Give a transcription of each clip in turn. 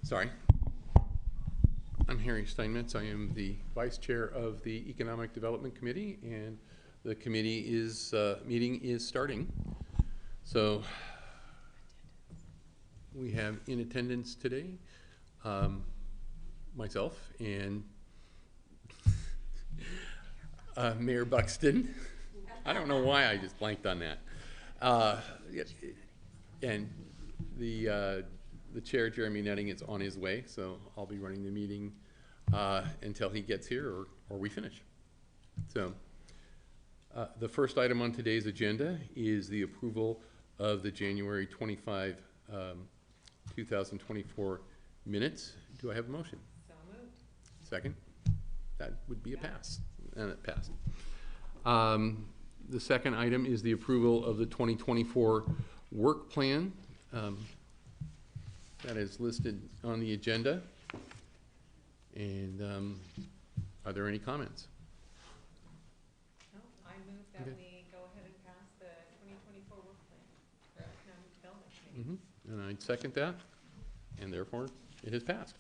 Sorry. I'm Harry Steinmetz. I am the Vice Chair of the Economic Development Committee, and the committee is meeting is starting. So we have in attendance today myself and Mayor Buxton. I don't know why I just blanked on that. And the chair, Jeremy Netting, is on his way, so I'll be running the meeting until he gets here or we finish. So the first item on today's agenda is the approval of the January 25, 2024 minutes. Do I have a motion? So moved. Second? That would be a pass, and it passed. The second item is the approval of the 2024 work plan. That is listed on the agenda. And are there any comments? No, I move that Okay. we go ahead and pass the 2024 work plan for Economic Development Committee. And I'd second that, and therefore it has passed.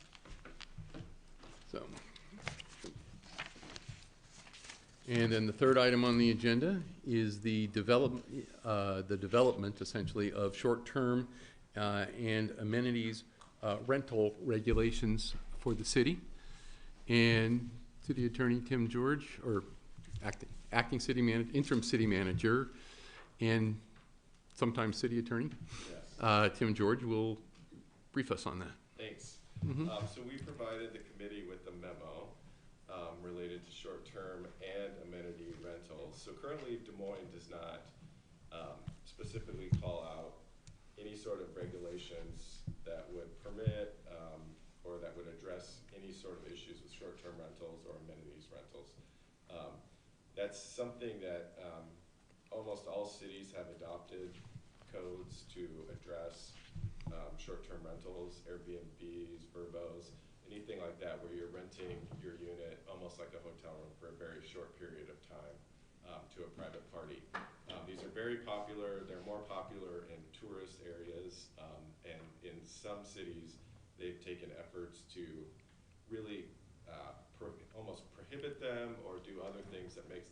So, and then the third item on the agenda is the development essentially of short-term and amenities rental regulations for the city. And City Attorney Tim George, or acting city manager, interim city manager, and sometimes city attorney, yes. Tim George will brief us on that. Thanks. So we provided the committee with a memo related to short-term and amenity rentals. So currently Des Moines does not specifically call out any sort of regulations that would permit or that would address any sort of issues with short-term rentals or amenities rentals. That's something that almost all cities have adopted codes to address short-term rentals, Airbnbs, Verbos, anything like that where you're renting your unit almost like a hotel room for a very short period of time to a private party. These are very popular. They're more popular in tourist areas, and in some cities they've taken efforts to really almost prohibit them or do other things that make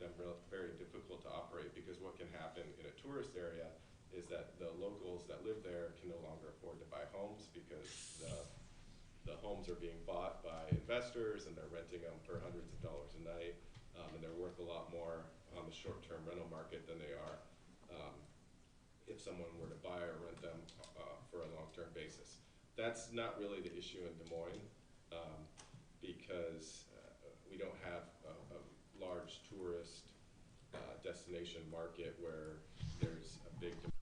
them very difficult to operate, because what can happen in a tourist area is that the locals that live there can no longer afford to buy homes because the homes are being bought by investors and they're renting them for hundreds of dollars a night, and they're worth a lot more on the short-term rental market than they are if someone were to buy or rent them for a long-term basis. That's not really the issue in Des Moines because we don't have a large tourist destination market where there's a big demand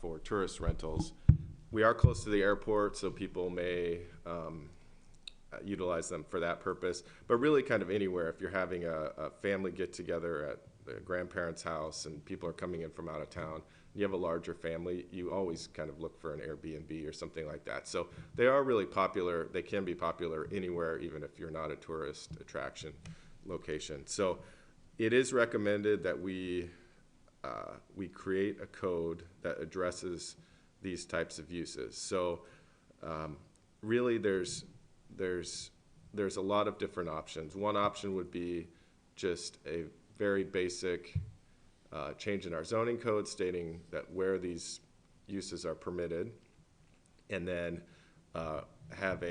for tourist rentals. We are close to the airport, so people may utilize them for that purpose, but really kind of anywhere. If you're having a family get-together at the grandparents' house and people are coming in from out of town, you have a larger family, you always kind of look for an Airbnb or something like that. So they are really popular. They can be popular anywhere, even if you're not a tourist attraction location. So it is recommended that we create a code that addresses these types of uses. So really there's a lot of different options. One option would be just a very basic change in our zoning code stating that where these uses are permitted, and then have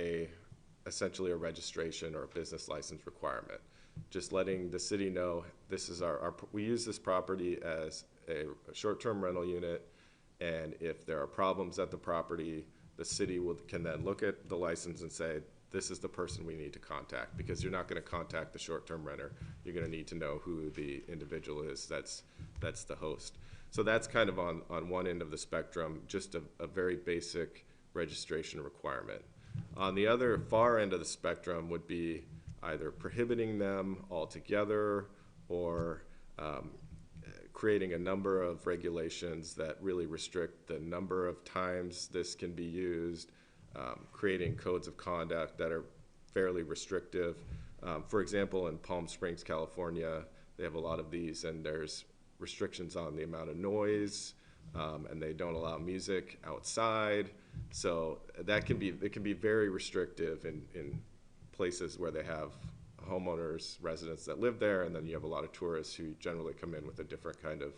essentially a registration or a business license requirement. Just letting the city know this is we use this property as a short-term rental unit, and if there are problems at the property, the city can then look at the license and say, this is the person we need to contact, because you're not going to contact the short-term renter. You're going to need to know who the individual is that's the host. So that's kind of on one end of the spectrum, just a very basic registration requirement. On the other far end of the spectrum would be either prohibiting them altogether or creating a number of regulations that really restrict the number of times this can be used, creating codes of conduct that are fairly restrictive. For example, in Palm Springs, California, they have a lot of these, and there's restrictions on the amount of noise and they don't allow music outside. So that it can be very restrictive in places where they have homeowners, residents that live there, and then you have a lot of tourists who generally come in with a different kind of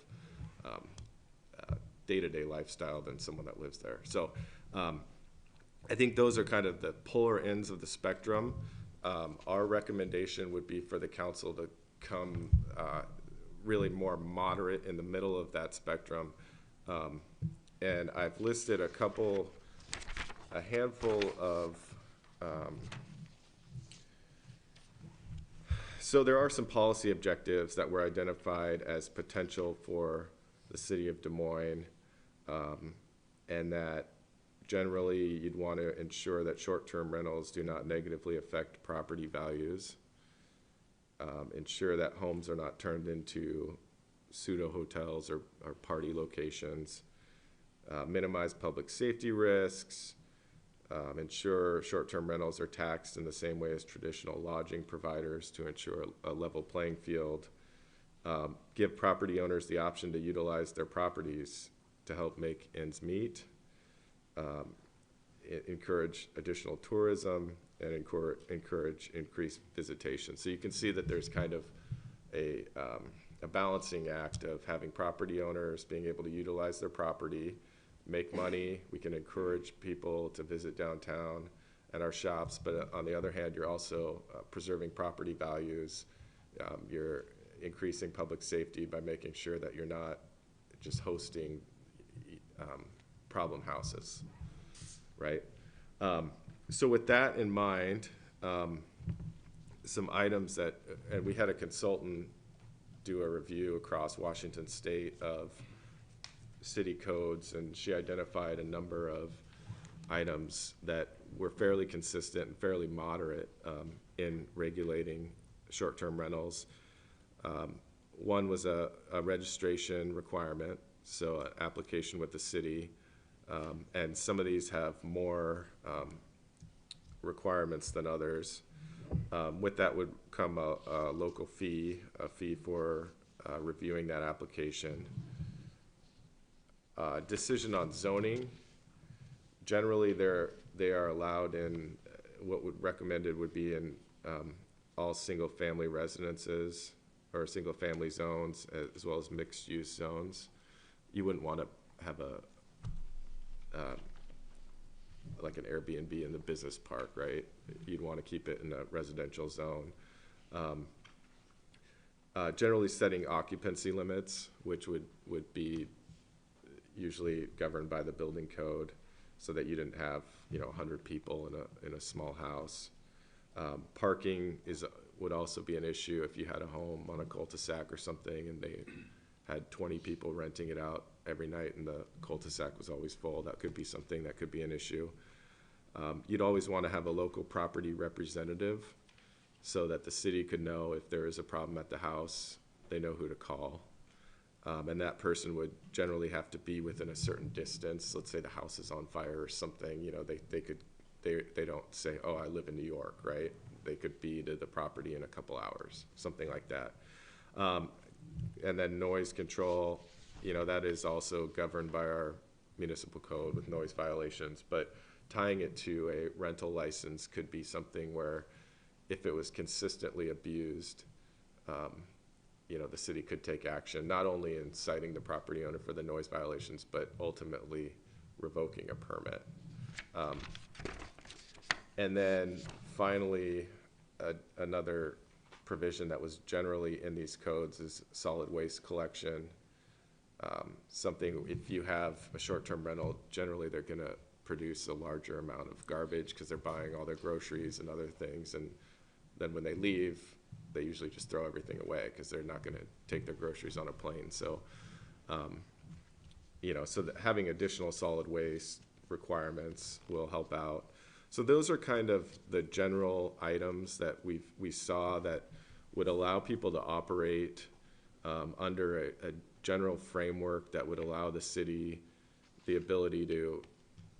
day-to-day lifestyle than someone that lives there. So I think those are kind of the polar ends of the spectrum. Our recommendation would be for the council to come really more moderate in the middle of that spectrum. And I've listed a handful of, so there are some policy objectives that were identified as potential for the city of Des Moines, and that generally you'd want to ensure that short-term rentals do not negatively affect property values, ensure that homes are not turned into pseudo hotels or party locations, minimize public safety risks, ensure short-term rentals are taxed in the same way as traditional lodging providers to ensure a level playing field, give property owners the option to utilize their properties to help make ends meet, encourage additional tourism, and encourage increased visitation. So you can see that there's kind of a balancing act of having property owners being able to utilize their property, make money. We can encourage people to visit downtown and our shops, but on the other hand, you're also preserving property values. You're increasing public safety by making sure that you're not just hosting problem houses, right? So with that in mind, some items that, and we had a consultant do a review across Washington State of city codes, and she identified a number of items that were fairly consistent and fairly moderate in regulating short-term rentals. One was a registration requirement, so an application with the city, and some of these have more requirements than others. With that would come a local fee, a fee for reviewing that application. Decision on zoning. Generally, they are allowed in what would recommended would be in all single-family residences or single-family zones, as well as mixed-use zones. You wouldn't want to have like an Airbnb in the business park, right? You'd want to keep it in a residential zone. Generally setting occupancy limits, which would be usually governed by the building code, so that you didn't have 100 people in a small house. Parking would also be an issue if you had a home on a cul-de-sac or something and they had 20 people renting it out every night and the cul-de-sac was always full. That could be something that could be an issue. You'd always want to have a local property representative so that the city could know if there is a problem at the house, they know who to call. And that person would generally have to be within a certain distance. Let's say the house is on fire or something, they don't say, oh, I live in New York, right? They could be to the property in a couple hours, something like that. And then noise control, that is also governed by our municipal code with noise violations, but tying it to a rental license could be something where if it was consistently abused, the city could take action, not only in citing the property owner for the noise violations, but ultimately revoking a permit. And then finally, another provision that was generally in these codes is solid waste collection. Something, if you have a short-term rental, generally they're going to produce a larger amount of garbage because they're buying all their groceries and other things, and then when they leave, they usually just throw everything away because they're not going to take their groceries on a plane. So, so that having additional solid waste requirements will help out. So those are kind of the general items that we saw that would allow people to operate under a general framework that would allow the city the ability to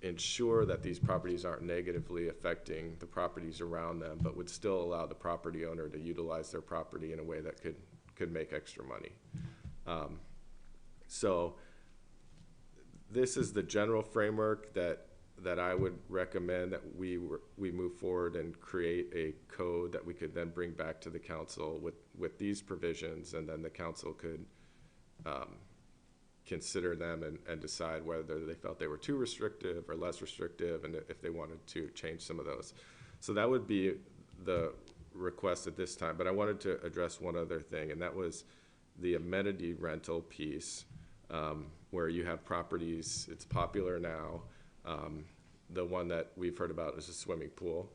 ensure that these properties aren't negatively affecting the properties around them, but would still allow the property owner to utilize their property in a way that could make extra money. So this is the general framework that I would recommend that we move forward and create a code that we could then bring back to the council with these provisions, and then the council could consider them and decide whether they felt they were too restrictive or less restrictive, and if they wanted to change some of those. So that would be the request at this time. But I wanted to address one other thing, and that was the amenity rental piece, where you have properties. It's popular now. The one that we've heard about is a swimming pool,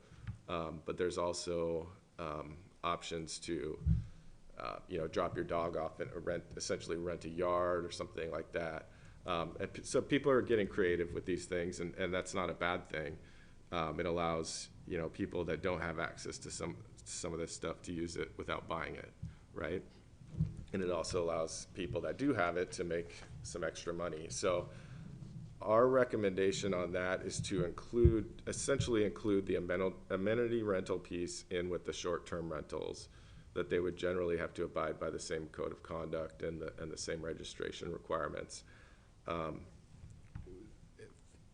but there's also options to drop your dog off and essentially rent a yard or something like that. So people are getting creative with these things, and that's not a bad thing. It allows people that don't have access to some of this stuff to use it without buying it, right? And it also allows people that do have it to make some extra money. So our recommendation on that is to essentially include the amenity rental piece in with the short-term rentals, that they would generally have to abide by the same code of conduct and the same registration requirements.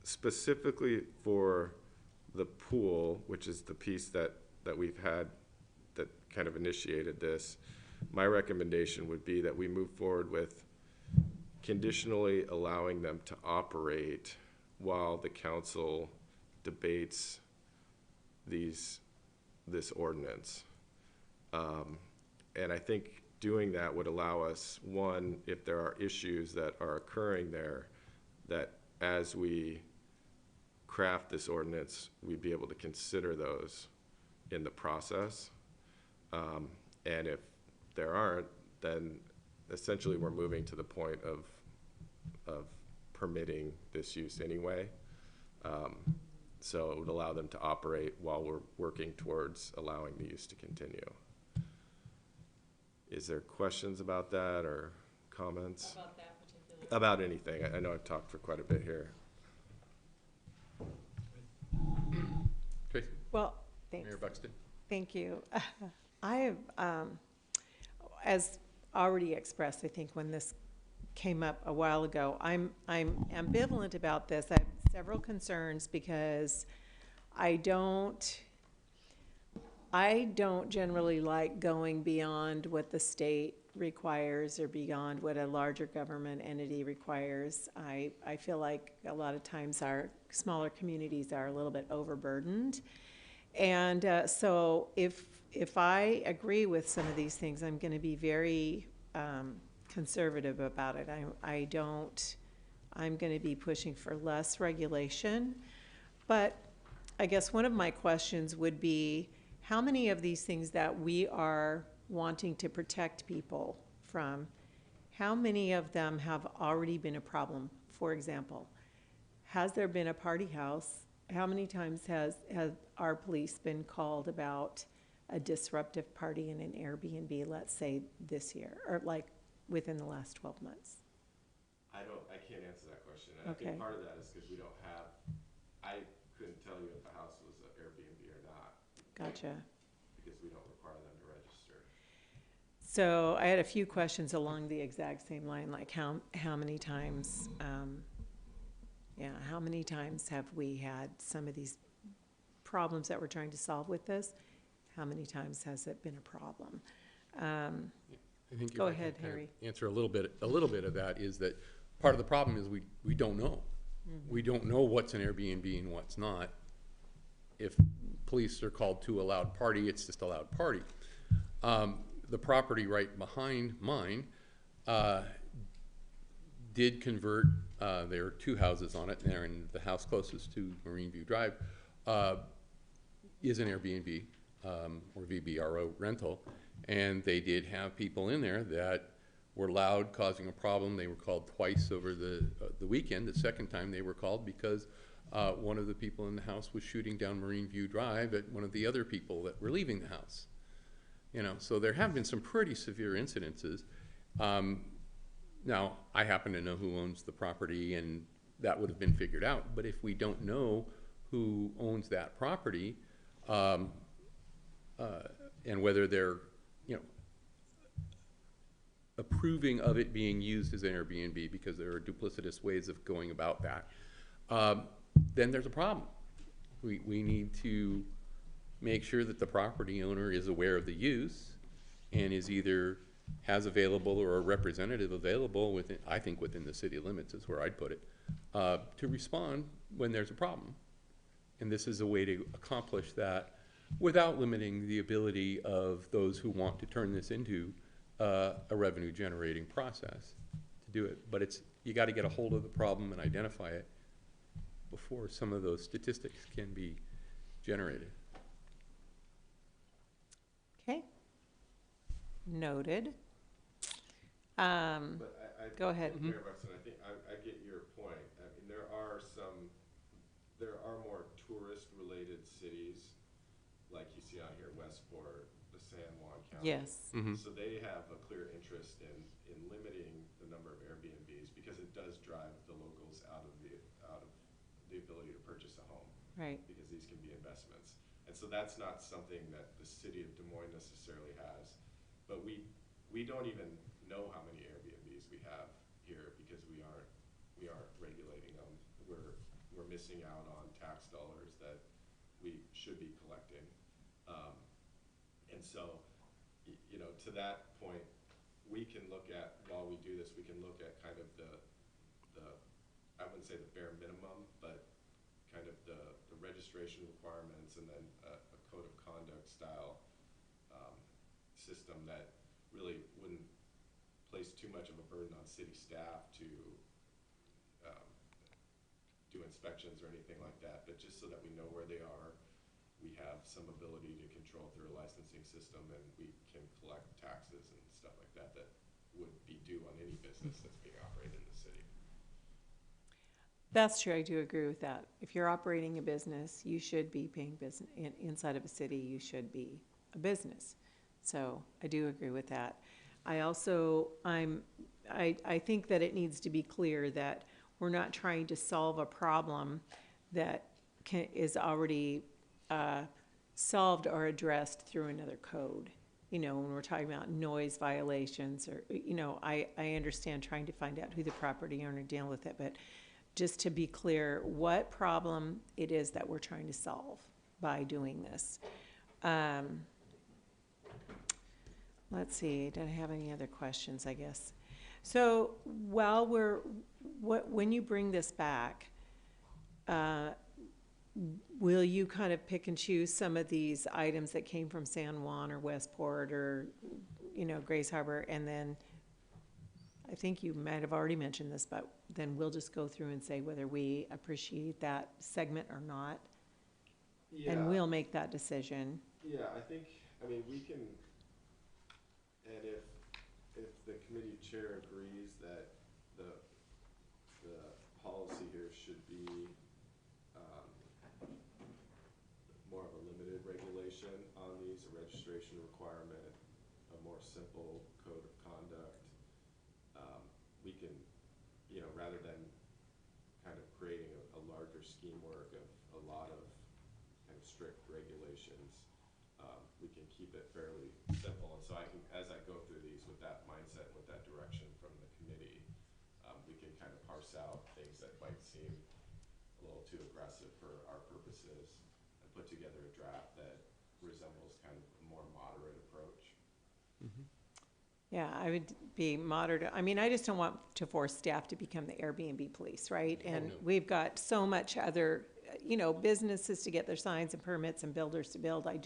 Specifically for the pool, which is the piece that we've had that kind of initiated this, my recommendation would be that we move forward with conditionally allowing them to operate while the council debates this ordinance. And I think doing that would allow us, one, if there are issues that are occurring there, that as we craft this ordinance, we'd be able to consider those in the process. And if there aren't, then essentially we're moving to the point of permitting this use anyway. So it would allow them to operate while we're working towards allowing the use to continue. Is there questions about that or comments? About that particular. About anything. I know I've talked for quite a bit here. Tracy? Well, thanks. Mayor Buxton? Thank you. I have, as already expressed, I think when this came up a while ago, I'm ambivalent about this. I have several concerns because I don't generally like going beyond what the state requires or beyond what a larger government entity requires. I feel like a lot of times our smaller communities are a little bit overburdened. And so if I agree with some of these things, I'm going to be very conservative about it. I'm going to be pushing for less regulation. But I guess one of my questions would be, how many of these things that we are wanting to protect people from, how many of them have already been a problem? For example, has there been a party house? How many times has our police been called about a disruptive party in an Airbnb, let's say this year, or like within the last 12 months? I can't answer that question. And Okay. I think part of that is because we don't have, I couldn't tell you if a house was an Airbnb or not. Gotcha. Because we don't require them to register. So I had a few questions along the exact same line, like how many times, how many times have we had some of these problems that we're trying to solve with this? How many times has it been a problem? I think Go if I can ahead, kind of Harry. answer a little bit of that is that part of the problem is we don't know. Mm-hmm. We don't know what's an Airbnb and what's not. If police are called to a loud party, it's just a loud party. The property right behind mine did convert, there are two houses on it, and the house closest to Marine View Drive is an Airbnb or VBRO rental, and they did have people in there that were loud, causing a problem. They were called twice over the weekend. The second time they were called because one of the people in the house was shooting down Marine View Drive at one of the other people that were leaving the house. So there have been some pretty severe incidences. Now, I happen to know who owns the property, and that would have been figured out. But if we don't know who owns that property, and whether they're, approving of it being used as an Airbnb, because there are duplicitous ways of going about that, then there's a problem. We need to make sure that the property owner is aware of the use and is either has available or a representative available within, I think within the city limits is where I'd put it, to respond when there's a problem. And this is a way to accomplish that without limiting the ability of those who want to turn this into a revenue generating process to do it. But it's, you got to get a hold of the problem and identify it before some of those statistics can be generated. Okay. Noted. But Go ahead. Mayor Buxton, I think I get your point. I mean, there are more tourist-related cities, like you see out here, Westport, the San Juan County. Yes. So they have a clear interest in limiting the number of Airbnbs because it does drive the locals out of the ability to purchase a home. Right. Because these can be investments. And so that's not something that the city of Des Moines necessarily has. But we don't even know how many Airbnbs we have here because we aren't regulating them. We're missing out on tax dollars that we should be collecting. And so, you know, to that point, we can look at, while we do this, we can look at kind of the I wouldn't say the bare minimum, but kind of the registration requirements, and then a code of conduct style system that really wouldn't place too much of a burden on city staff to do inspections or anything like that, but just so that we know where they are, we have some ability to control through a licensing system, and we can collect taxes and stuff like that that would be due on any business that's being operated in the city. That's true. I do agree with that. If you're operating a business, you should be paying business inside of a city. You should be a business. So I do agree with that. I also, I think that it needs to be clear that we're not trying to solve a problem that is already solved or addressed through another code. You know, when we're talking about noise violations, or, you know, I understand trying to find out who the property owner dealing with it, but just to be clear what problem it is that we're trying to solve by doing this. Let's see, did I have any other questions, I guess? So while when you bring this back, will you kind of pick and choose some of these items that came from San Juan or Westport or, you know, Grays Harbor, and then I think you might have already mentioned this, but then we'll just go through and say whether we appreciate that segment or not, and we'll make that decision. Yeah, I think, I mean, we can, and if the committee chair agrees that the policy here should be more of a limited regulation on these, a registration requirement, a more simple code of conduct, we can, you know, rather than kind of creating a larger scheme work of a lot of kind of strict regulations, we can keep it fairly simple. And so I can, as I go through these with that mindset, with that direction from the committee, we can kind of parse out things that might seem a little too aggressive for our purposes and put together a draft that resembles kind of a more moderate approach. Mm-hmm. Yeah, I would be moderate. I mean, I just don't want to force staff to become the Airbnb police, right? And no. we've got so much other, you know, businesses to get their signs and permits and builders to build. I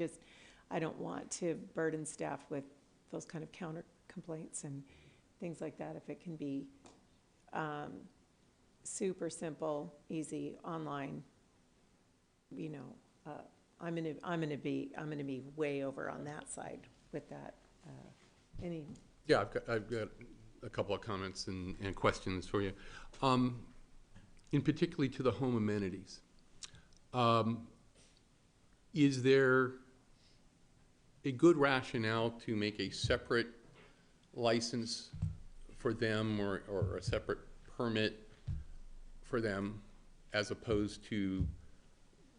don't want to burden staff with those kind of counter complaints and things like that. If it can be super simple, easy, online, you know, I'm gonna be way over on that side with that. Yeah, I've got a couple of comments and questions for you. In particularly to the home amenities. Is there a good rationale to make a separate license for them or a separate permit for them as opposed to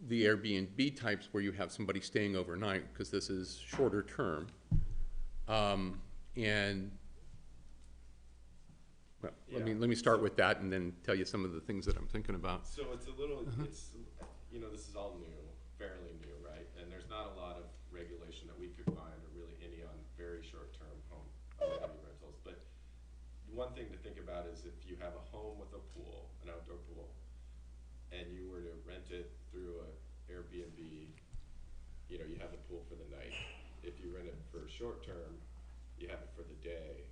the Airbnb types where you have somebody staying overnight, because this is shorter term? And Well, Yeah. let me start with that and then tell you some of the things that I'm thinking about. So it's a little, it's, you know, this is all new, fairly new, right? And there's not a lot of regulation that we could find, or really any on very short-term home amenity rentals. But one thing to think about is if you have a home with a pool, an outdoor pool, and you were to rent it through a Airbnb, you know, you have the pool for the night. If you rent it for short-term, you have it for the day.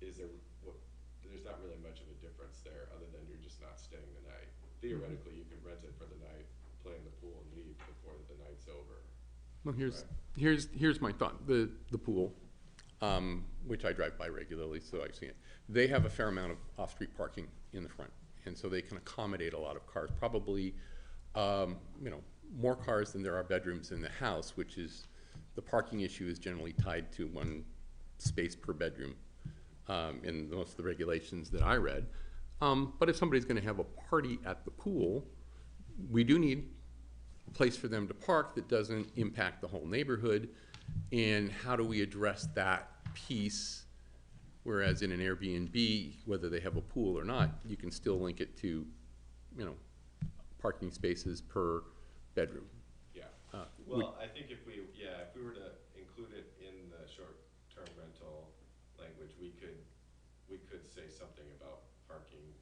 Is there, there's not really much of a difference there, other than you're just not staying the night. Theoretically, you can rent it for the night, play in the pool, and leave before the night's over. Well, Right. here's my thought. The pool, which I drive by regularly, so I see it. They have a fair amount of off-street parking in the front, and so they can accommodate a lot of cars. Probably, you know, more cars than there are bedrooms in the house, which is, the parking issue is generally tied to one space per bedroom in most of the regulations that I read. But if somebody's gonna have a party at the pool, we do need a place for them to park that doesn't impact the whole neighborhood. And how do we address that piece? Whereas in an Airbnb, whether they have a pool or not, you can still link it to, you know, parking spaces per bedroom. Yeah. Would- Well, I think if we were to include it in the short-term rental language, we could say something about parking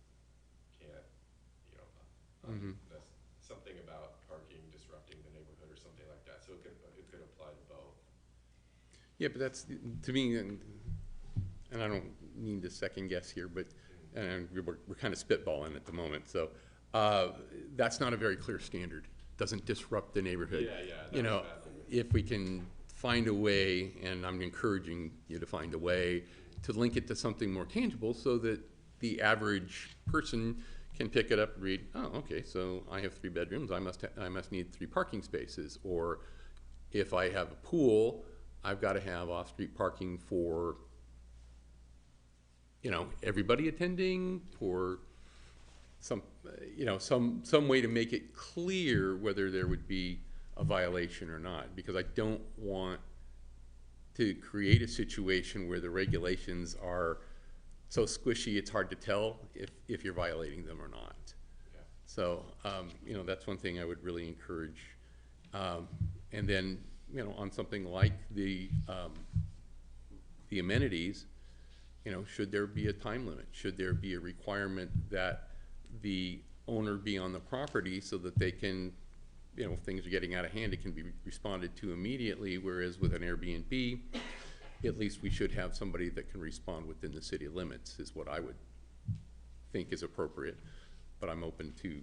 can't, you know, that's something about parking disrupting the neighborhood or something like that. So it could apply to both. Yeah, but that's, to me, and I don't mean to second guess here, but, and we're kind of spitballing at the moment, so, that's not a very clear standard. Doesn't disrupt the neighborhood. Yeah, You know, that's bad. if we can find a way, and I'm encouraging you to find a way, to link it to something more tangible so that the average person can pick it up and read, oh, okay, so I have 3 bedrooms, I must need 3 parking spaces. Or if I have a pool, I've got to have off-street parking for, you know, everybody attending, for some, you know, some way to make it clear whether there would be a violation or not. Because I don't want to create a situation where the regulations are so squishy it's hard to tell if you're violating them or not. Yeah. So, you know, that's one thing I would really encourage. And then, you know, on something like the amenities, you know, should there be a time limit? Should there be a requirement that the owner be on the property so that they can, you know, if things are getting out of hand, it can be responded to immediately, whereas with an Airbnb, at least we should have somebody that can respond within the city limits, is what I would think is appropriate. But I'm open to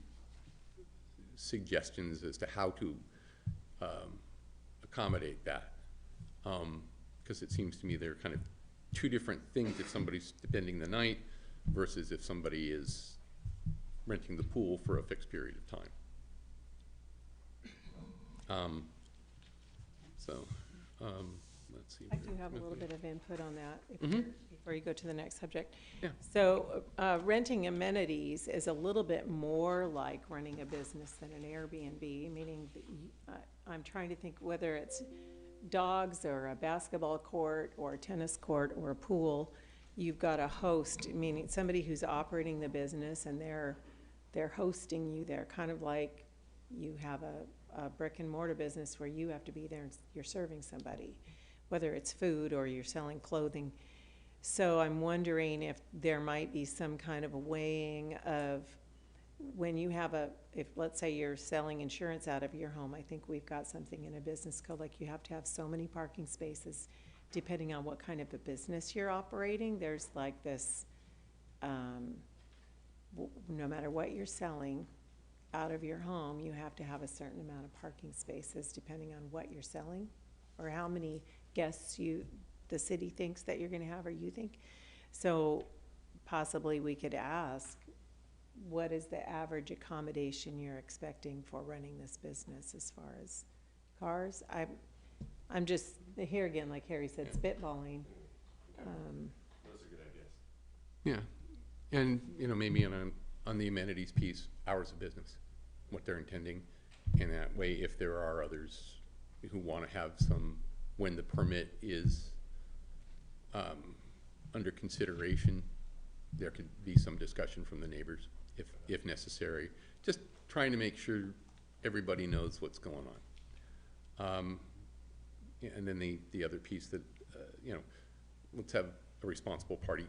suggestions as to how to accommodate that. Because it seems to me they're kind of 2 different things if somebody's spending the night versus if somebody is renting the pool for a fixed period of time. Let's see. I do have a little bit of input on that if Mhm. you're- before you go to the next subject. Yeah. So renting amenities is a little bit more like running a business than an Airbnb, meaning that I'm trying to think whether it's dogs or a basketball court or a tennis court or a pool, you've got a host, meaning somebody who's operating the business and they're hosting you there, kind of like you have a brick and mortar business where you have to be there and you're serving somebody, whether it's food or you're selling clothing. So I'm wondering if there might be some kind of a weighing of when you have if let's say you're selling insurance out of your home, I think we've got something in a business code, like you have to have so many parking spaces depending on what kind of a business you're operating. There's like this, no matter what you're selling out of your home, you have to have a certain amount of parking spaces depending on what you're selling or how many guests the city thinks that you're gonna have or you think. So possibly we could ask, what is the average accommodation you're expecting for running this business as far as cars? I'm just, here again, like Harry said, spitballing. Those are good ideas. Yeah, and, you know, maybe on the amenities piece, hours of business, what they're intending. And that way, if there are others who want to have some, when the permit is under consideration, there could be some discussion from the neighbors if necessary. Just trying to make sure everybody knows what's going on. Yeah, and then the other piece that, you know, let's have a responsible party,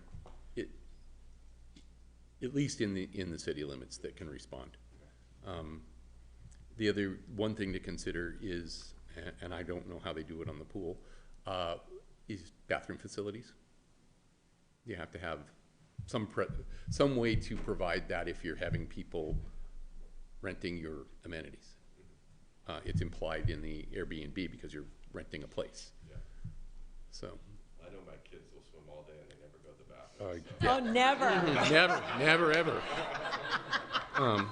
at least in the city limits that can respond. The other one thing to consider is, and I don't know how they do it on the pool, is bathroom facilities. You have to have some way to provide that if you're having people renting your amenities. It's implied in the Airbnb because you're renting a place. Yeah. So. I know my kids will swim all day and they never go to the bathroom. Oh, never. Never, ever. No,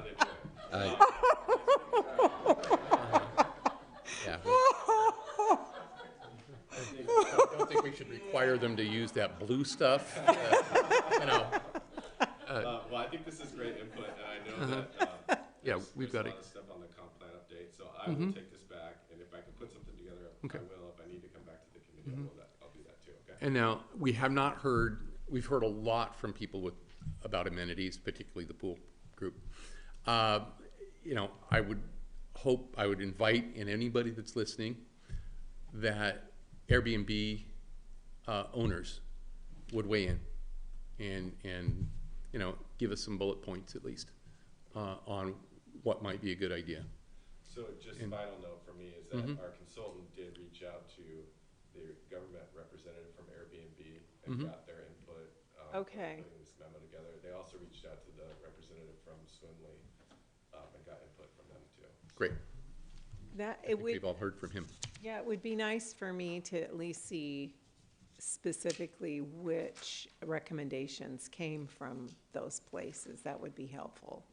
they do. Yeah. I don't think we should require them to use that blue stuff. You know. Well, I think this is great input, and I know that Yeah, there's we've got a it. lot of stuff on the comp plan update, so I will take this back, and if I can put something together, Okay. I will. If I need to come back to the committee, I'll do that too, okay? And now, we've heard a lot from people about amenities, particularly the pool group. You know, I would invite, and anybody that's listening, that Airbnb owners would weigh in and you know, give us some bullet points at least on what might be a good idea. So just final note for me is that our consultant did reach out to the government representative from Airbnb and got their input. Okay. Putting this memo together. They also reached out to the representative from Swimley and got input from them too. Great. That, I think we've all heard from him. yeah, it would be nice for me to at least see specifically which recommendations came from those places. That would be helpful.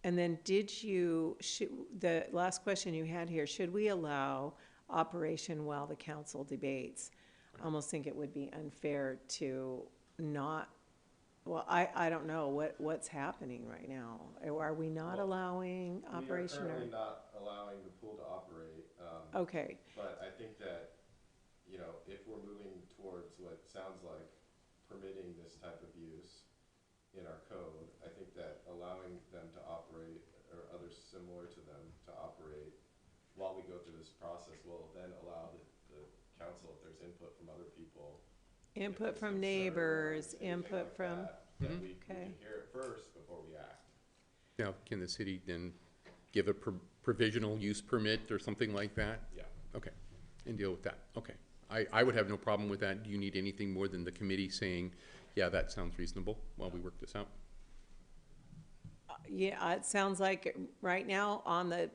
And then the last question you had here, should we allow operation while the council debates? I almost think it would be unfair to not, well, I don't know what's happening right now. Are we not allowing operation? We are currently not allowing the pool to operate. Okay, But I think that, you know, if we're moving towards what sounds like permitting this type of use in our code, I think that allowing them to operate, or others similar to them to operate while we go through this process will then allow the council, if there's input from other people. input if there's from concern or neighbors, anything input like from, that we Okay. can hear it first before we act. Now, can the city then give a provisional use permit or something like that? Yeah. Okay, and deal with that. Okay. I would have no problem with that. Do you need anything more than the committee saying, yeah, that sounds reasonable while we work this out? yeah, it sounds like right now on the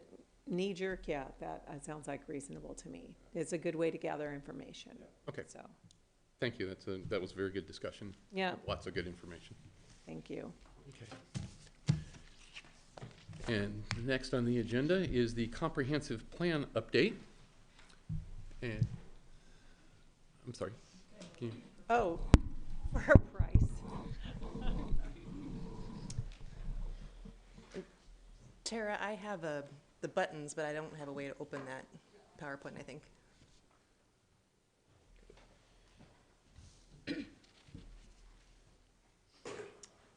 knee jerk, yeah, that sounds like reasonable to me. It's a good way to gather information. Okay, So, thank you. That was a very good discussion. yeah, Lots of good information. thank you. Okay. And next on the agenda is the comprehensive plan update. And, I'm sorry. Can you- Oh, for a price. Tara, I have the buttons, but I don't have a way to open that PowerPoint, I think.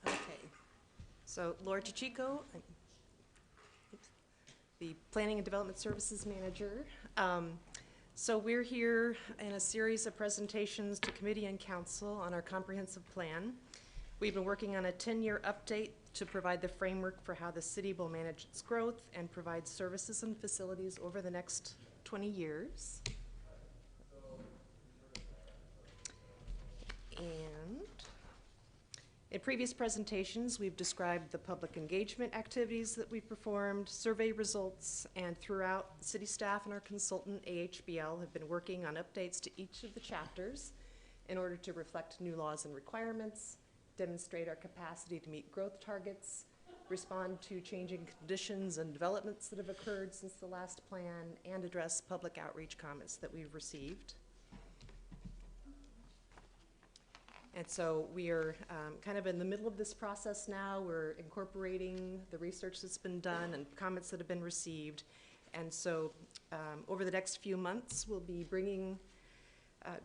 Okay, so Laura Chichico, the Planning and Development Services Manager. So we're here in a series of presentations to committee and council on our comprehensive plan. We've been working on a 10-year update to provide the framework for how the city will manage its growth and provide services and facilities over the next 20 years. And in previous presentations, we've described the public engagement activities that we've performed, survey results, and throughout, city staff and our consultant, AHBL, have been working on updates to each of the chapters in order to reflect new laws and requirements, demonstrate our capacity to meet growth targets, respond to changing conditions and developments that have occurred since the last plan, and address public outreach comments that we've received. And so we are kind of in the middle of this process now. We're incorporating the research that's been done and comments that have been received. And so over the next few months, we'll be bringing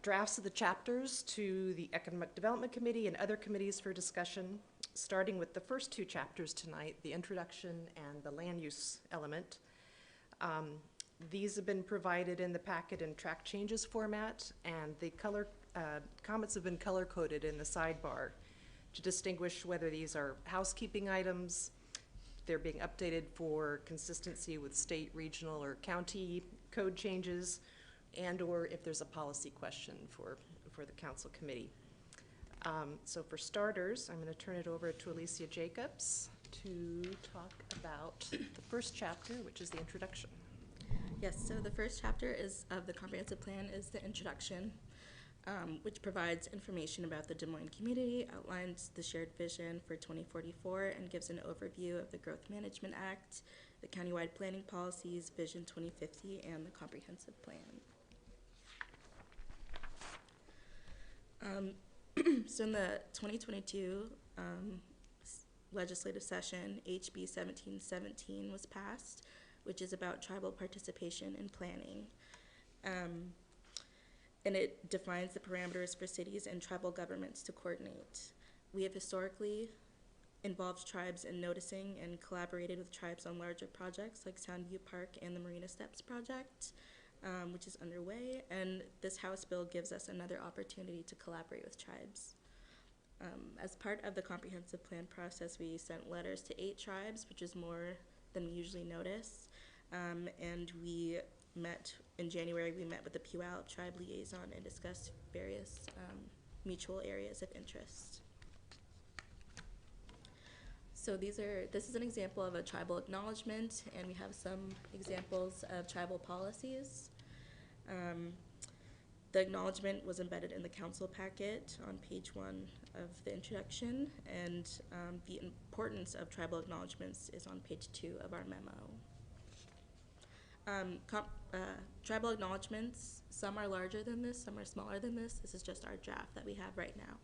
drafts of the chapters to the Economic Development Committee and other committees for discussion, starting with the first two chapters tonight, the introduction and the land use element. These have been provided in the packet in track changes format, and the comments have been color-coded in the sidebar to distinguish whether these are housekeeping items, they're being updated for consistency with state, regional, or county code changes, and or if there's a policy question for the council committee. So for starters, I'm going to turn it over to Alicia Jacobs to talk about the first chapter, which is the introduction. Yes, so the first chapter of the comprehensive plan is the introduction, which provides information about the Des Moines community, outlines the shared vision for 2044, and gives an overview of the Growth Management Act, the countywide planning policies, Vision 2050, and the comprehensive plan. So in the 2022 legislative session, HB 1717 was passed, which is about tribal participation in planning. And it defines the parameters for cities and tribal governments to coordinate. We have historically involved tribes in noticing and collaborated with tribes on larger projects like Soundview Park and the Marina Steps project, which is underway, and this House bill gives us another opportunity to collaborate with tribes. As part of the comprehensive plan process, we sent letters to 8 tribes, which is more than we usually notice, and we met in January. We met with the Puyallup tribe liaison and discussed various mutual areas of interest. So this is an example of a tribal acknowledgement, and we have some examples of tribal policies. The acknowledgement was embedded in the council packet on page 1 of the introduction, and the importance of tribal acknowledgements is on page 2 of our memo. Tribal acknowledgements, some are larger than this, some are smaller than this. This is just our draft that we have right now.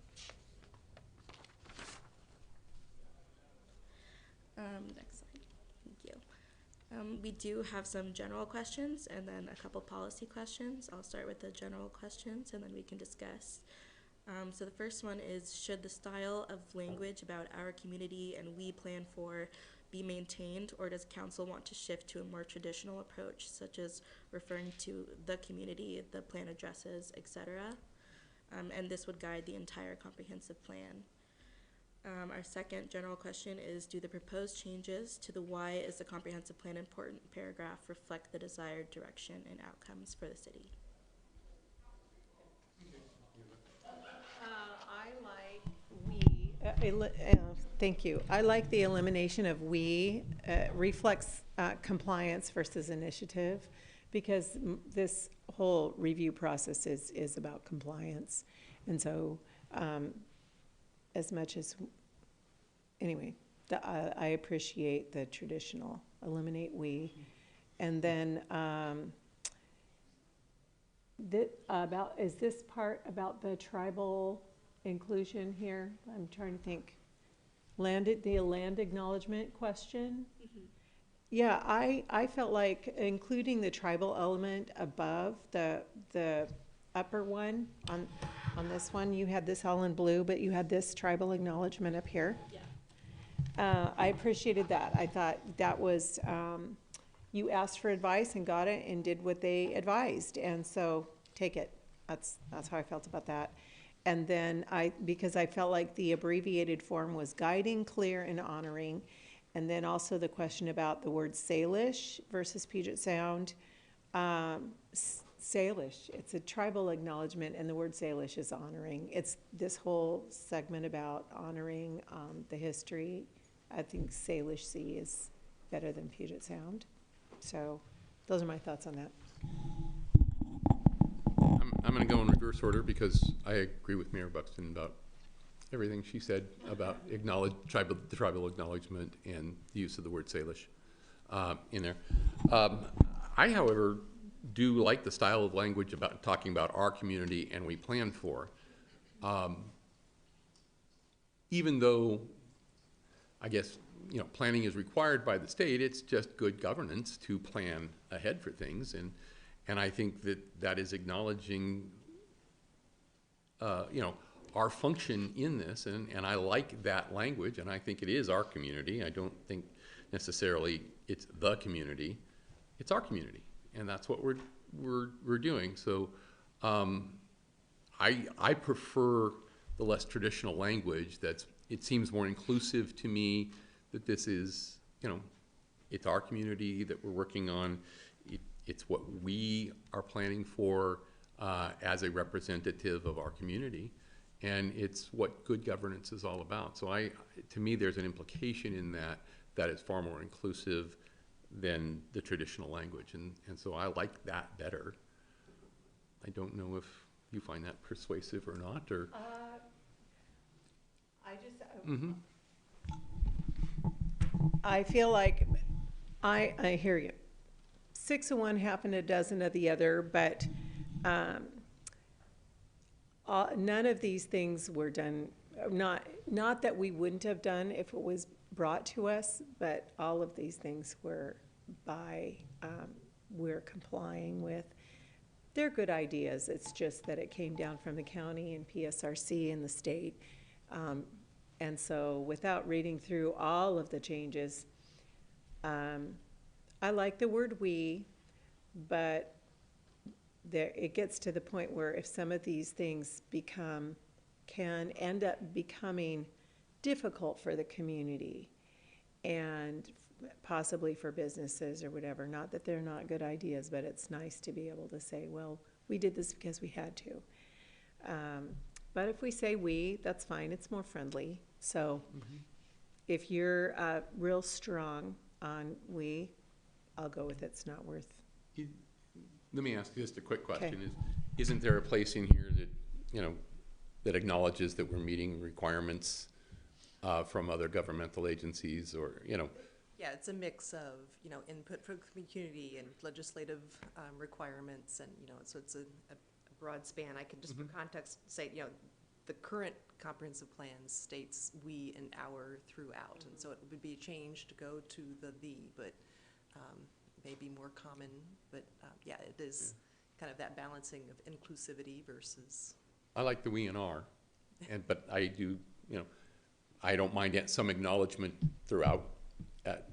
Next slide, thank you. We do have some general questions and then a couple policy questions. I'll start with the general questions and then we can discuss. So the first one is, should the style of language about our community and we plan for be maintained, or does council want to shift to a more traditional approach, such as referring to the community, the plan addresses, etc.? And this would guide the entire comprehensive plan. Our second general question is, do the proposed changes to the why is the comprehensive plan important paragraph reflect the desired direction and outcomes for the city? Thank you. I like the elimination of we, reflects compliance versus initiative, because this whole review process is about compliance. And so as much as, anyway, I appreciate the traditional, eliminate we. And then is this part about the tribal inclusion here? I'm trying to think. The land acknowledgement question? Mm-hmm. Yeah, I felt like including the tribal element above the upper one on this one. You had this all in blue, but you had this tribal acknowledgement up here. Yeah. I appreciated that. I thought that was, you asked for advice and got it and did what they advised, and so take it. That's how I felt about that. And then because I felt like the abbreviated form was guiding, clear, and honoring. And then also the question about the word Salish versus Puget Sound. Salish, it's a tribal acknowledgement, and the word Salish is honoring. It's this whole segment about honoring the history. I think Salish Sea is better than Puget Sound. So those are my thoughts on that. I'm going to go in reverse order because I agree with Mayor Buxton about everything she said about the tribal acknowledgement and the use of the word Salish in there. I, however, do like the style of language about talking about our community and we plan for. Even though, I guess, planning is required by the state, it's just good governance to plan ahead for things. And I think that is acknowledging you know, our function in this, and I like that language, and I think it is our community. I don't think necessarily it's the community, it's our community, and that's what we're doing. So I prefer the less traditional language. It seems more inclusive to me, that this is, you know, it's our community that we're working on. It's what we are planning for as a representative of our community, and it's what good governance is all about. So to me, there's an implication in that is far more inclusive than the traditional language, and so I like that better. I don't know if you find that persuasive or not, or. Mhm. I feel like, I hear you. 6 of one, half and a dozen of the other, but none of these things were done, not that we wouldn't have done if it was brought to us, but all of these things we're complying with. They're good ideas. It's just that it came down from the county and PSRC and the state. And so without reading through all of the changes, I like the word "we," but it gets to the point where if some of these things can end up becoming difficult for the community and possibly for businesses or whatever, not that they're not good ideas, but it's nice to be able to say, well, we did this because we had to. But if we say "we," that's fine. It's more friendly. So if you're real strong on "we," I'll go with it's not worth. Let me ask you just a quick question. Okay. Isn't there a place in here that, you know, that acknowledges that we're meeting requirements from other governmental agencies, or, you know? Yeah, it's a mix of, you know, input from the community and legislative requirements, and, you know, so it's a broad span. I could just, for context, say, you know, the current comprehensive plan states "we" and "our" throughout, and so it would be a change to go to the "thee," but maybe more common, but yeah, it is kind of that balancing of inclusivity versus. I like the "we" and "our," but I do, you know, I don't mind some acknowledgement throughout at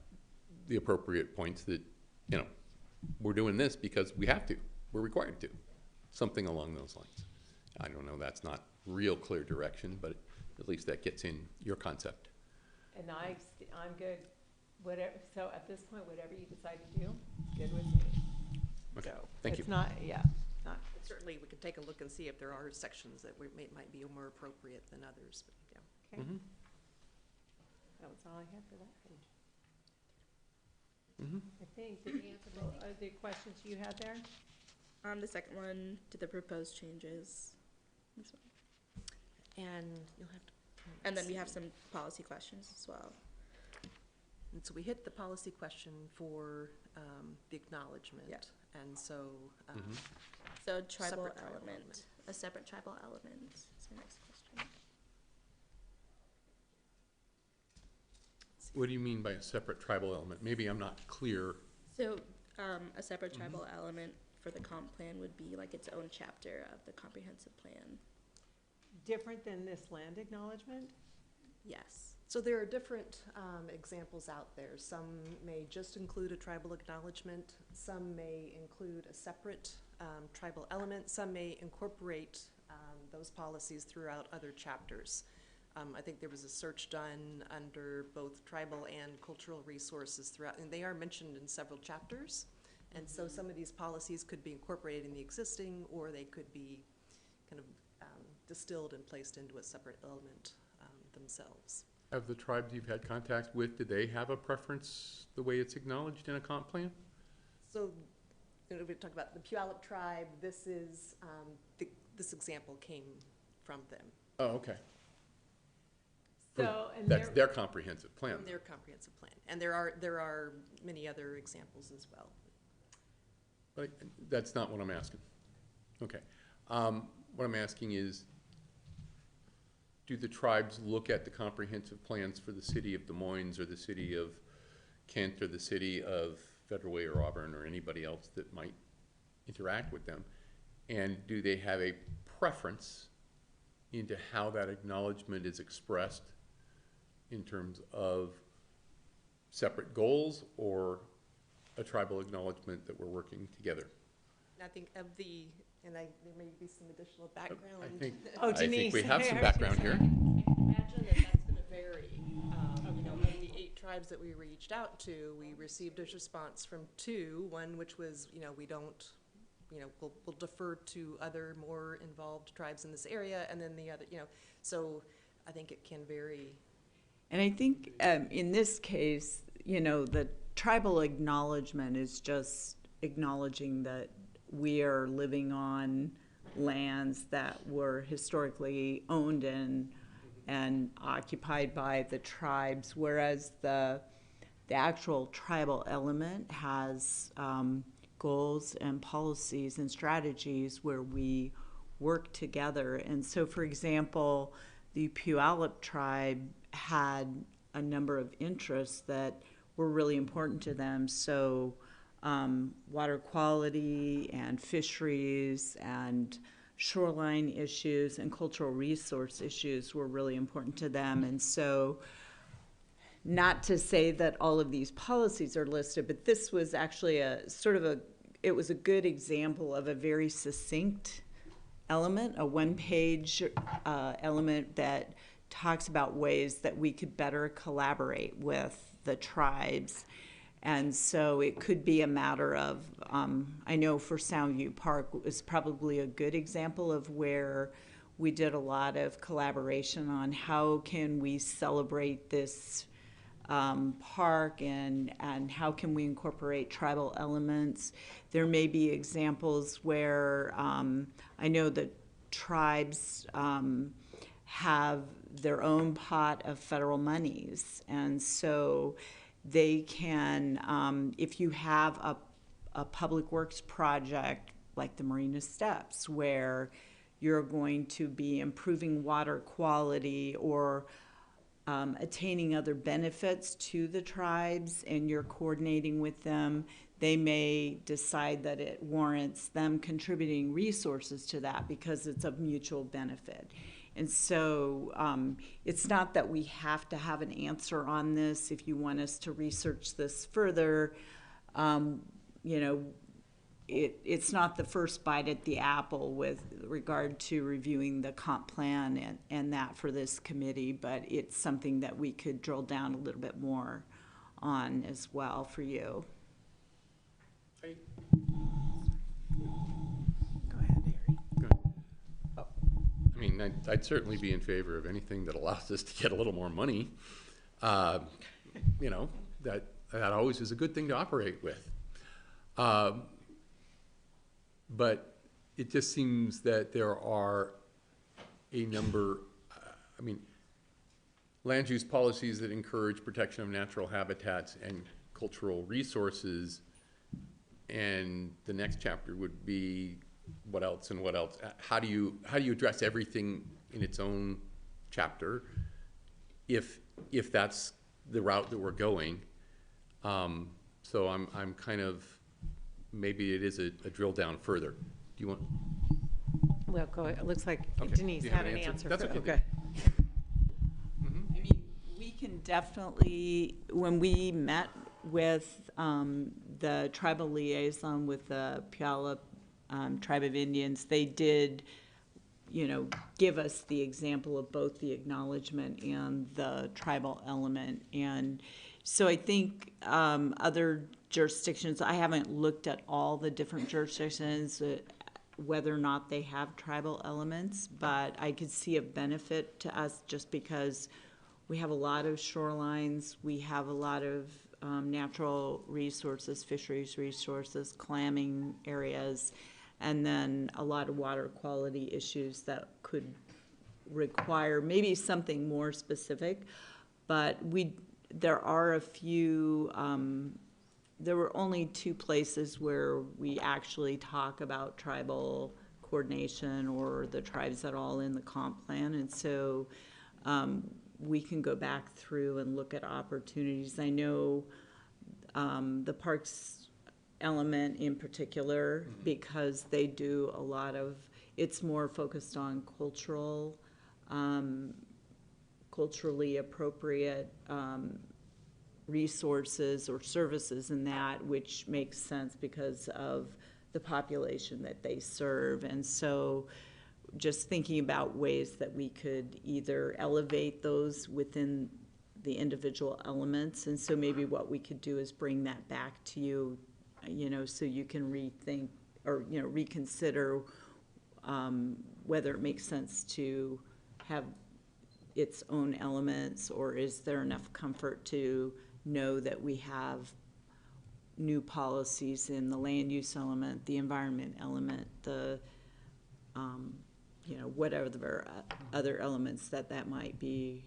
the appropriate points that, you know, we're doing this because we have to, we're required to, something along those lines. I don't know, that's not real clear direction, but at least that gets in your concept. And I'm good, whatever, so at this point, whatever you decide to do, good with me. Okay, So, thank you. It's not, not, Certainly, we can take a look and see if there are sections that might be more appropriate than others, but yeah. okay. Mhm. That was all I had for that page. Mhm. I think, did we answer both of the questions you had there? The second one, to the proposed changes. This one. And you'll have to. And then we have some policy questions as well. And so we hit the policy question for the acknowledgement. Yeah. And so, So tribal Separate tribal element, element. a separate tribal element is the next question. What do you mean by a separate tribal element? Maybe I'm not clear. So, a separate tribal element for the comp plan would be like its own chapter of the comprehensive plan. Different than this land acknowledgement? Yes. so there are different examples out there. Some may just include a tribal acknowledgement. Some may include a separate tribal element. Some may incorporate those policies throughout other chapters. I think there was a search done under both tribal and cultural resources throughout, and they are mentioned in several chapters. And so some of these policies could be incorporated in the existing, or they could be kind of distilled and placed into a separate element themselves. Have the tribes you've had contact with, do they have a preference the way it's acknowledged in a comp plan? So, you know, we talk about the Puyallup tribe. This is this example came from them, Oh, okay. So, and That's their comprehensive plan. from their comprehensive plan, and there are many other examples as well. But that's not what I'm asking. Okay. What I'm asking is, do the tribes look at the comprehensive plans for the city of Des Moines or the city of Kent or the city of Federal Way or Auburn or anybody else that might interact with them? And do they have a preference into how that acknowledgement is expressed in terms of separate goals or a tribal acknowledgement that we're working together? I think of the, and there may be some additional background. I think, Oh, I think Denise, we have some there background she here. Imagine that that's gonna vary. You know, of the 8 tribes that we reached out to, we received a response from 2, one which was, you know, we don't, you know, we'll defer to other more involved tribes in this area, and then the other, you know, so I think it can vary. And I think in this case, you know, the tribal acknowledgement is just acknowledging that we are living on lands that were historically owned and occupied by the tribes, whereas the actual tribal element has goals and policies and strategies where we work together. And so, for example, the Puyallup tribe had a number of interests that were really important to them. So water quality and fisheries and shoreline issues and cultural resource issues were really important to them. And so, not to say that all of these policies are listed, but this was actually it was a good example of a very succinct element, a one-page element that talks about ways that we could better collaborate with the tribes. And so it could be a matter of, I know for Soundview Park was probably a good example of where we did a lot of collaboration on how can we celebrate this park and how can we incorporate tribal elements. There may be examples where I know that tribes have their own pot of federal monies, and so they can, if you have a public works project like the Marina Steps, where you're going to be improving water quality or attaining other benefits to the tribes, and you're coordinating with them, they may decide that it warrants them contributing resources to that because it's of mutual benefit. And so it's not that we have to have an answer on this. If you want us to research this further, you know, it's not the first bite at the apple with regard to reviewing the comp plan and that for this committee, but it's something that we could drill down a little bit more on as well for you. Go ahead, Harry. I mean, I'd certainly be in favor of anything that allows us to get a little more money. You know, that always is a good thing to operate with. But it just seems that there are a number, I mean, land use policies that encourage protection of natural habitats and cultural resources, and the next chapter would be what else and what else. How do you address everything in its own chapter if that's the route that we're going? So I'm kind of, maybe it is a drill down further. Do you want? Well, go ahead. It looks like Okay. Denise You have had an an answer? answer. That's for- okay. I mean, we can definitely, when we met with the tribal liaison with the Puyallup Tribe of Indians, they did, you know, give us the example of both the acknowledgement and the tribal element. And so I think other jurisdictions, I haven't looked at all the different jurisdictions, whether or not they have tribal elements, but I could see a benefit to us just because we have a lot of shorelines, we have a lot of natural resources, fisheries resources, clamming areas, and then a lot of water quality issues that could require maybe something more specific. But there are a few, there were only 2 places where we actually talk about tribal coordination or the tribes at all in the comp plan. And so we can go back through and look at opportunities. I know the parks element in particular, because they do a lot of, it's more focused on cultural culturally appropriate resources or services in that, which makes sense because of the population that they serve. And so just thinking about ways that we could either elevate those within the individual elements. And so maybe what we could do is bring that back to you, so you can rethink or, reconsider whether it makes sense to have its own elements, or is there enough comfort to know that we have new policies in the land use element, the environment element, the, whatever the other elements that might be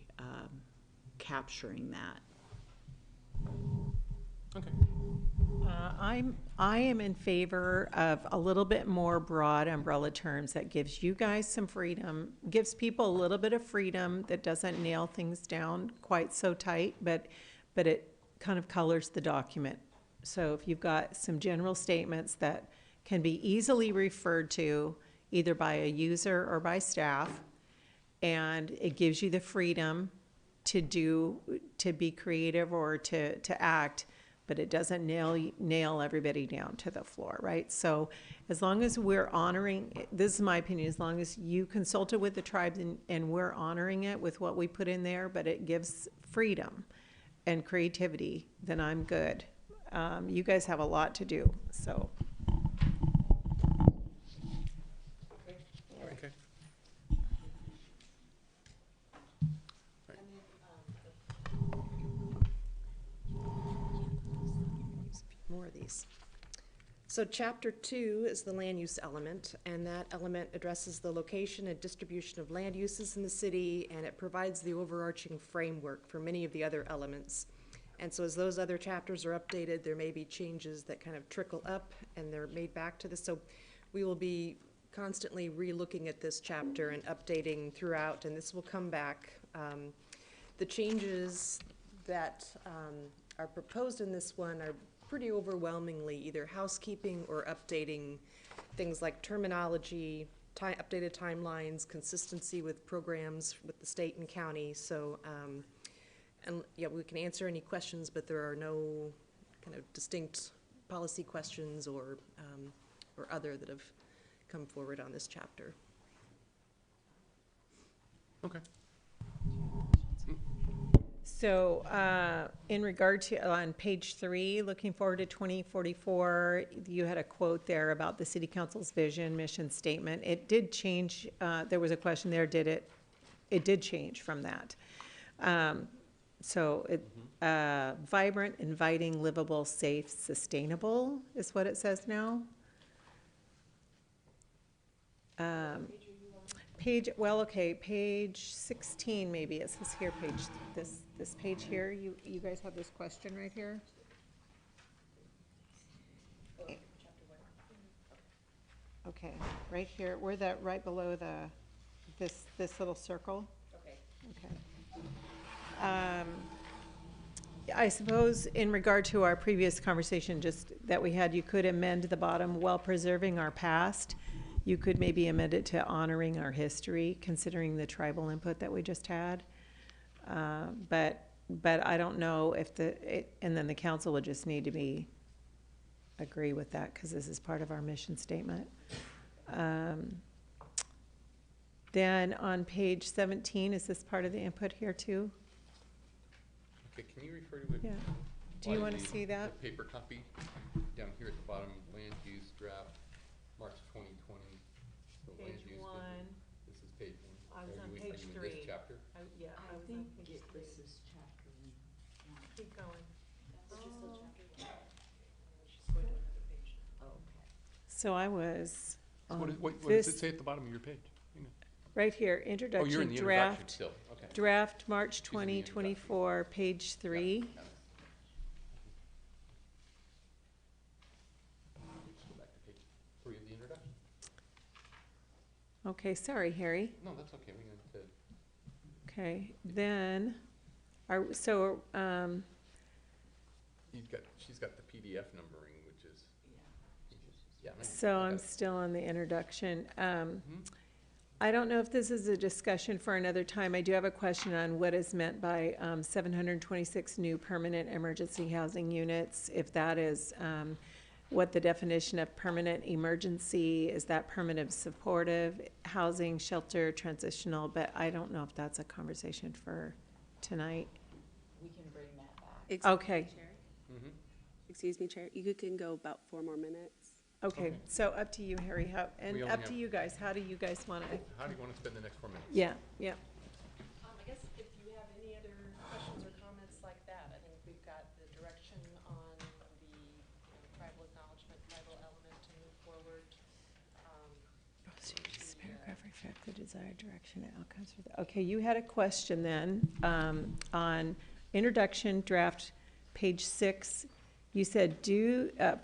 capturing that. Okay. I am in favor of a little bit more broad umbrella terms that gives you guys some freedom, gives people a little bit of freedom, that doesn't nail things down quite so tight, but it kind of colors the document. So if you've got some general statements that can be easily referred to either by a user or by staff, and it gives you the freedom to be creative or to act, but it doesn't nail everybody down to the floor, right? So as long as we're honoring, this is my opinion, as long as you consulted with the tribes and we're honoring it with what we put in there, but it gives freedom and creativity, then I'm good. You guys have a lot to do, so. Okay. More of these. So chapter 2 is the land use element, and that element addresses the location and distribution of land uses in the city, and it provides the overarching framework for many of the other elements. And so as those other chapters are updated, there may be changes that kind of trickle up and they're made back to this. So we will be constantly re-looking at this chapter and updating throughout, and this will come back. The changes that are proposed in this one are pretty overwhelmingly either housekeeping or updating things like terminology, updated timelines, consistency with programs with the state and county. So, and yeah, we can answer any questions, but there are no kind of distinct policy questions or other that have come forward on this chapter. Okay. So in regard to, on page 3, looking forward to 2044, you had a quote there about the city council's vision, mission statement. It did change, there was a question there, it did change from that. So vibrant, inviting, livable, safe, sustainable is what it says now. Page 16 maybe, it says here, this page here, you guys have this question right here? Okay, right here, right below this little circle? Okay. I suppose in regard to our previous conversation just that we had, you could amend the bottom, while preserving our past. You could maybe amend it to honoring our history, considering the tribal input that we just had. But I don't know if and then the council would just need to agree with that, because this is part of our mission statement. Then on page 17, is this part of the input here too? Okay, can you refer to it? Yeah. Do you want to see that? The paper copy down here at the bottom, land use draft, March 2020. the land Page use 1. business. This is page 1. I was on Are you page in 3. this chapter? Yeah, I was on page 3. Keep going. So I was So on what does it this, say at the bottom of your page? right here, Oh, you're in introduction, the introduction draft, still, okay. draft, March She's in the introduction. 2024, page 3. Got it. Let's go back to page 3 of the introduction. Okay, sorry, Harry. No, that's okay, we got to, Okay, then, she's got the PDF numbering, which is, yeah. so I'm still on the introduction. Mhm. I don't know if this is a discussion for another time. I do have a question on what is meant by 726 new permanent emergency housing units. If that is what the definition of permanent emergency, is that permanent supportive housing, shelter, transitional? But I don't know if that's a conversation for tonight. We can bring that back. Okay. Excuse me, Chair, you can go about 4 more minutes. Okay, so up to you, Harry, and We only up to have- you guys. How do you guys want to? How do you want to spend the next 4 minutes? Yeah, yeah. I guess if you have any other questions or comments like that, I think we've got the direction on the tribal acknowledgement, tribal element to move forward. This paragraph reflect the desired direction and outcomes for the, okay, you had a question then, on introduction draft, page 6. You said,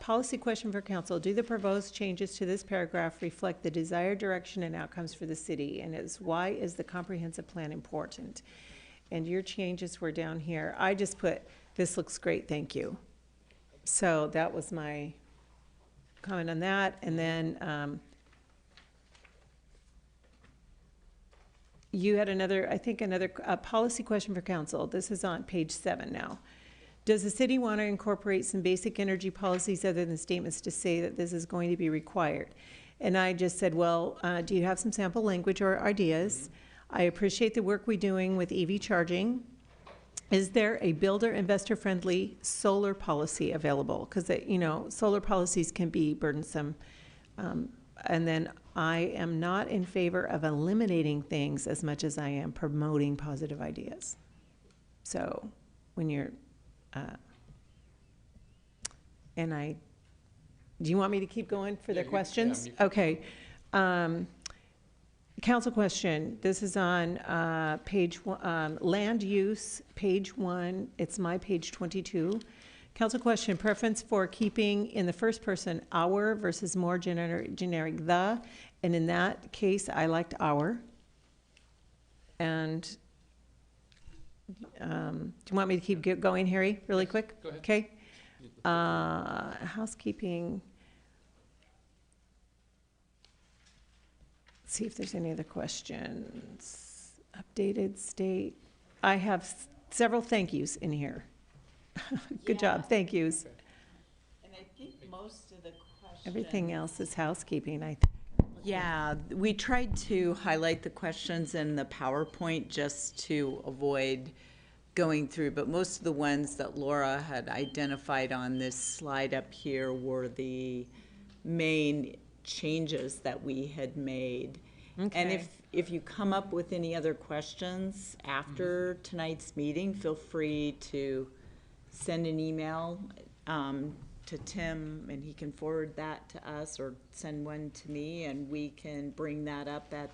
policy question for council, do the proposed changes to this paragraph reflect the desired direction and outcomes for the city? And why is the comprehensive plan important? And your changes were down here. I just put, this looks great, thank you. So that was my comment on that. And then, you had another policy question for council. This is on page 7 now. Does the city want to incorporate some basic energy policies other than statements to say that this is going to be required? And I just said, well, do you have some sample language or ideas? I appreciate the work we're doing with EV charging. Is there a builder investor-friendly solar policy available? Because, solar policies can be burdensome. And then I am not in favor of eliminating things as much as I am promoting positive ideas. So when you're, do you want me to keep going for the questions? Okay. Council question, this is on page 1, land use, page 1, it's my page 22. Council question, preference for keeping in the first person our versus more generic the, and in that case, I liked our. And do you want me to keep going, Harry, really quick? Go ahead. Okay. Housekeeping. Let's see if there's any other questions. Updated state. I have several thank yous in here. Good job, thank yous. And I think most of the questions. Everything else is housekeeping, I think. Yeah, we tried to highlight the questions in the PowerPoint just to avoid going through, but most of the ones that Laura had identified on this slide up here were the main changes that we had made. And Okay. if you come up with any other questions after tonight's meeting, feel free to send an email to Tim, and he can forward that to us, or send one to me, and we can bring that up at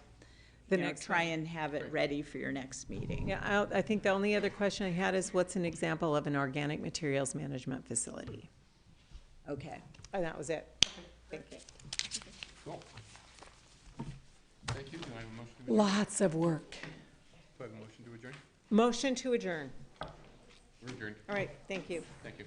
The you know, next try one. and have it ready for your next meeting. Yeah, I think the only other question I had is what's an example of an organic materials management facility? Okay. And that was it. Thank you. Cool. Thank you. Do I have a motion to adjourn? Lots of work. Do I have a motion to adjourn? Motion to adjourn. We're adjourned. All right, thank you. Thank you.